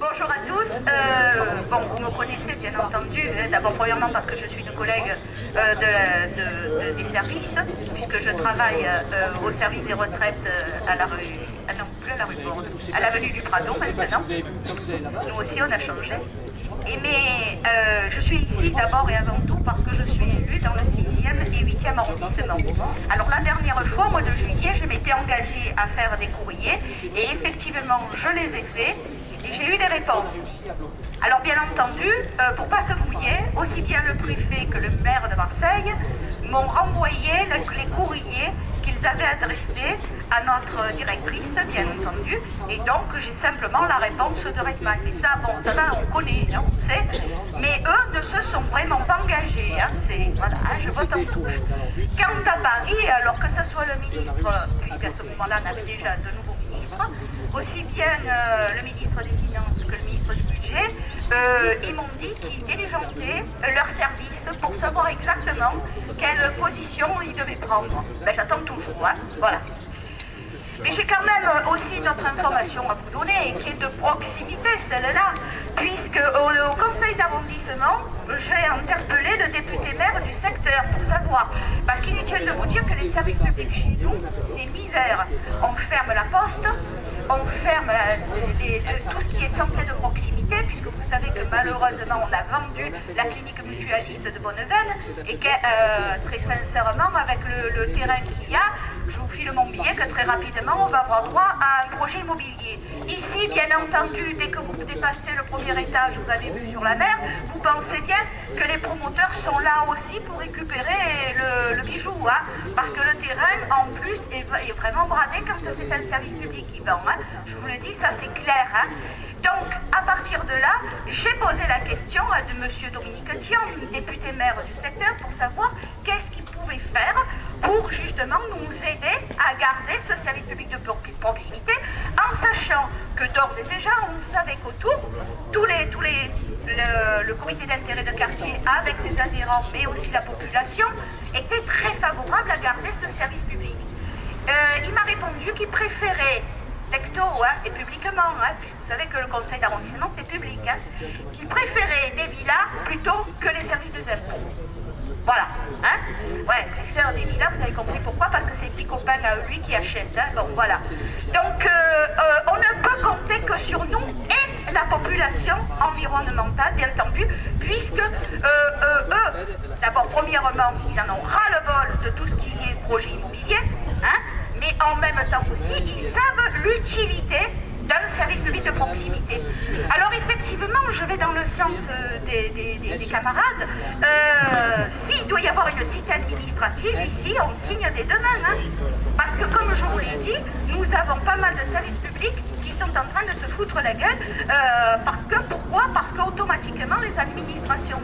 Bonjour à tous. Bon, vous me connaissez bien entendu, d'abord premièrement parce que je suis une collègue des services, puisque je travaille au service des retraites à la rue, non plus à la rue Borne, à l'avenue du Pradon maintenant. Nous aussi on a changé. Mais je suis ici d'abord et avant tout parce que je suis élue dans le 6e et 8e arrondissement. Alors la dernière fois, au mois de juillet, je m'étais engagée à faire des courriers et effectivement je les ai faits et j'ai eu des réponses. Alors bien entendu, pour ne pas se mouiller, aussi bien le préfet que le maire de Marseille m'ont renvoyé les courriers qu'ils avaient adressés à notre directrice, bien entendu, et donc j'ai simplement la réponse de Redman. Mais ça, bon, ça va, on connaît, hein, on sait, mais eux ne se sont vraiment pas engagés, hein, voilà, hein, je vote en touche. Quant à Paris, alors que ce soit le ministre, puisqu'à ce moment-là, on avait déjà de nouveaux ministres, aussi bien le ministre des Finances que le ministre du Budget, ils m'ont dit qu'ils diligendaient leur service pour savoir exactement quelle position ils devaient prendre. Ben, j'attends toujours, hein, voilà. Mais j'ai quand même aussi une autre information à vous donner, qui est de proximité, celle-là, puisque au conseil d'arrondissement, j'ai interpellé le député maire du secteur pour savoir, parce qu'inutile de vous dire que les services publics chez nous, c'est misère. On ferme la poste, on ferme tout ce qui est santé de proximité, puisque vous savez que malheureusement on a vendu la clinique mutualiste de Bonnevel, et que très sincèrement, avec le terrain qu'il y a, je vous file mon billet que très rapidement on va avoir droit à un projet immobilier. Ici, bien entendu, dès que vous dépassez le premier étage, vous avez vu sur la mer, vous pensez bien que les promoteurs sont là aussi pour récupérer le bijou, hein, parce que le terrain, en plus, est vraiment bradé quand c'est un service public qui vend. Hein. Je vous le dis, ça c'est clair. Hein. Donc, à partir de là, j'ai posé la question à M. Dominique Thian, député maire du secteur, pour savoir qu'est-ce qu'il pouvait faire pour justement nous aider à garder ce service public de proximité, en sachant que d'ores et déjà, on savait qu'autour, le comité d'intérêt de quartier, avec ses adhérents, mais aussi la population, était très favorable à garder ce service public. Il m'a répondu qu'il préférait, texto, hein, et publiquement, hein, puisque vous savez que le conseil d'arrondissement c'est public, hein, qu'il préférait des villas plutôt que les services des impôts. Voilà, hein. Ouais, préfère des villas, vous avez compris pourquoi, parce que c'est les petits copains à lui qui achètent, hein, bon voilà. Donc, on ne peut compter que sur nous et la population environnementale, bien entendu, puisque eux, d'abord, premièrement, ils en ont ras-le-bol de tout ce qui est projet immobilier, hein, mais en même temps aussi, ils savent l'utilité d'un service public de proximité. Alors effectivement, je vais dans le sens des camarades. S'il doit y avoir une cité administrative, ici, on signe des deux mains. Hein, parce que comme je vous l'ai dit, nous avons pas mal de services publics qui sont en train de se foutre la gueule. Pourquoi? Parce qu'automatiquement, les administrations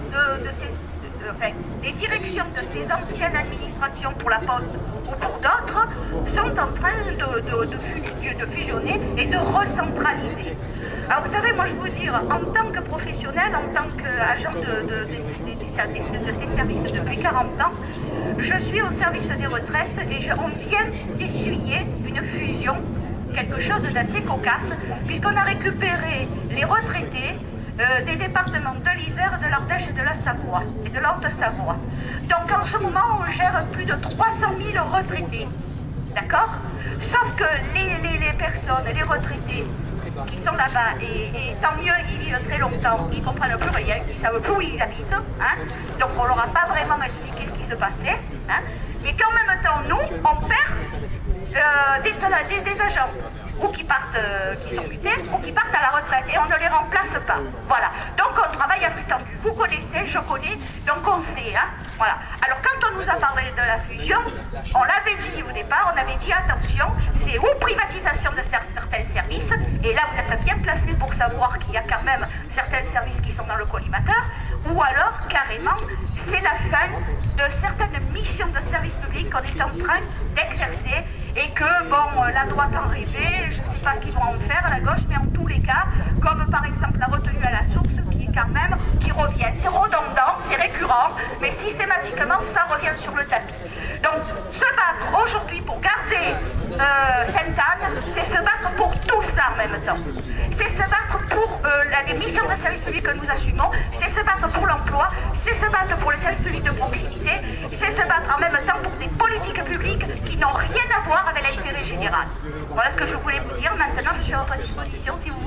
les directions de ces anciennes administrations pour la Poste ou pour d'autres sont en train de fusionner et de recentraliser. Alors vous savez, moi je vous dire, en tant que professionnel, en tant qu'agent de ces services depuis 40 ans, je suis au service des retraites et on vient d'essuyer une fusion, quelque chose d'assez cocasse, puisqu'on a récupéré les retraités des départements de l'Isère, de l'Ardèche et de la Savoie et de la Haute-Savoie. Donc en ce moment, on gère plus de 300 000 retraités. D'accord? Sauf que les personnes, les retraités qui sont là-bas, et tant mieux, ils vivent très longtemps, ils ne comprennent plus rien, ils ne savent plus où ils habitent. Hein? Donc on ne leur a pas vraiment expliqué ce qui se passait. Hein? Mais qu'en même temps, nous, on perd des agents. Ou qui partent, qui sont mutés, ou qui partent à la retraite, et on ne les remplace pas. Voilà. Donc on travaille à flux tendu. Vous connaissez, je connais, donc on sait. Hein. Voilà. Alors quand on nous a parlé de la fusion, on l'avait dit au départ, on avait dit attention, c'est ou privatisation de certains services, et là vous êtes bien placé pour savoir qu'il y a quand même certains services qui sont dans le collimateur, ou alors carrément c'est la fin de certaines missions de service public qu'on est en train d'exercer, et que, bon, la droite en rêvait, je ne sais pas ce qu'ils vont en faire, la gauche, mais en tous les cas, comme par exemple la retenue à la source, qui est quand même, qui revient, c'est redondant, c'est récurrent, mais systématiquement, ça revient sur le tapis. Donc, se battre aujourd'hui pour garder Sainte-Anne, c'est se battre pour tout ça en même temps. C'est se battre pour des missions de service public que nous assumons, c'est se battre pour l'emploi, c'est se battre pour le service public de proximité, c'est se battre en même temps pour des politiques publiques qui n'ont rien à voir avec l'intérêt général. Voilà ce que je voulais vous dire. Maintenant, je suis à votre disposition si vous